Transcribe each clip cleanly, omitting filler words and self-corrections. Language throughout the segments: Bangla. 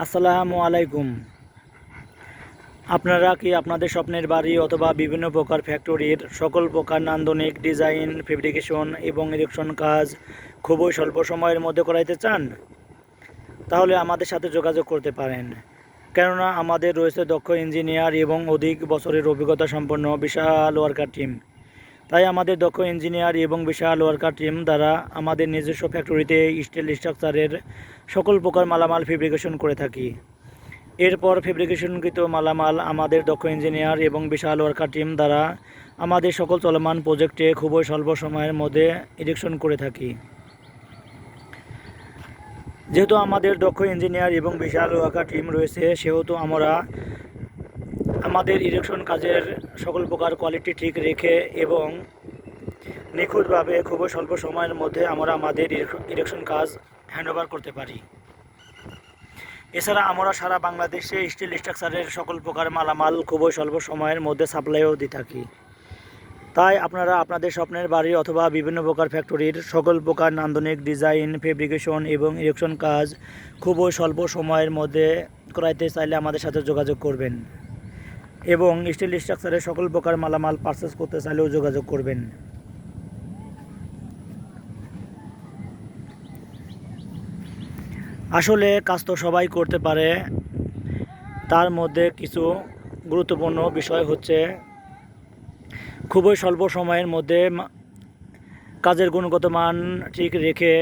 আসসালামু আলাইকুম। আপনারা কি আপনাদের স্বপ্নের বাড়ি অথবা বিভিন্ন প্রকার ফ্যাক্টরির সকল প্রকার নান্দনিক ডিজাইন, ফেব্রিকেশন এবং ইরেকশন কাজ খুবই স্বল্প সময়ের মধ্যে করাইতে চান? তাহলে আমাদের সাথে যোগাযোগ করতে পারেন, কেননা আমাদের রয়েছে দক্ষ ইঞ্জিনিয়ার এবং অধিক বছরের অভিজ্ঞতা সম্পন্ন বিশাল ওয়ার্কার টিম। তাই আমাদের দক্ষ ইঞ্জিনিয়ার এবং বিশাল ওয়ার্কার টিম দ্বারা আমাদের নিজস্ব ফ্যাক্টরিতে স্টিল স্ট্রাকচারের সকল প্রকার মালামাল ফেব্রিকেশন করে থাকি। এরপর ফেব্রিকেশনকৃত মালামাল আমাদের দক্ষ ইঞ্জিনিয়ার এবং বিশাল ওয়ার্কার টিম দ্বারা আমাদের সকল চলমান প্রজেক্টে খুবই স্বল্প সময়ের মধ্যে ইরেকশন করে থাকি। যেহেতু আমাদের দক্ষ ইঞ্জিনিয়ার এবং বিশাল ওয়ার্কার টিম রয়েছে, সেহেতু আমরা আমাদের ইরেকশন কাজের সকল প্রকার কোয়ালিটি ঠিক রেখে এবং নিখুঁতভাবে খুবই স্বল্প সময়ের মধ্যে আমরা আমাদের ইরেকশন কাজ হ্যান্ডওভার করতে পারি। এছাড়া আমরা সারা বাংলাদেশে স্টিল স্ট্রাকচারের সকল প্রকার মালামাল খুবই স্বল্প সময়ের মধ্যে সাপ্লাইও দিয়ে থাকি। তাই আপনারা আপনাদের স্বপ্নের বাড়ি অথবা বিভিন্ন প্রকার ফ্যাক্টরির সকল প্রকার নান্দনিক ডিজাইন, ফেব্রিকেশন এবং ইরেকশন কাজ খুবই স্বল্প সময়ের মধ্যে করাইতে চাইলে আমাদের সাথে যোগাযোগ করবেন এবং স্টিল স্ট্রাকচারের সকল প্রকার মালামাল পারচেস করতে চাইলেও যোগাযোগ করবেন। আসলে কাজ তো সবাই করতে পারে, তার মধ্যে কিছু গুরুত্বপূর্ণ বিষয় হচ্ছে খুবই স্বল্প সময়ের মধ্যে কাজের গুণগত মান ঠিক রেখে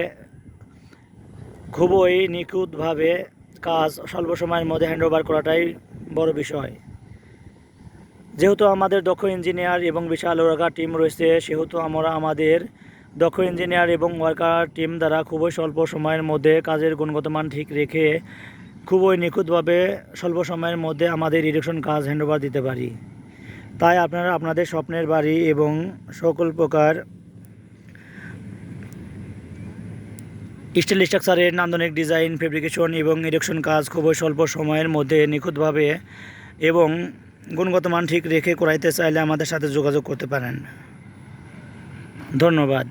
খুবই নিখুঁতভাবে কাজ স্বল্প সময়ের মধ্যে হ্যান্ডওভার করাটাই বড় বিষয়। যেহেতু আমাদের দক্ষ ইঞ্জিনিয়ার এবং বিশাল ওয়ার্কার টিম রয়েছে, সেহেতু আমরা আমাদের দক্ষ ইঞ্জিনিয়ার এবং ওয়ার্কার টিম দ্বারা খুবই স্বল্প সময়ের মধ্যে কাজের গুণগত মান ঠিক রেখে খুবই নিখুঁতভাবে স্বল্প সময়ের মধ্যে আমাদের ইরেকশন কাজ হ্যান্ডওভার দিতে পারি। তাই আপনারা আপনাদের স্বপ্নের বাড়ি এবং সকল প্রকার স্টিল স্ট্রাকচারের নান্দনিক ডিজাইন, ফেব্রিকেশন এবং ইরেকশন কাজ খুবই স্বল্প সময়ের মধ্যে নিখুঁতভাবে এবং গুণগত মান ঠিক রেখে করাইতে চাইলে আমাদের সাথে যোগাযোগ করতে পারেন। ধন্যবাদ।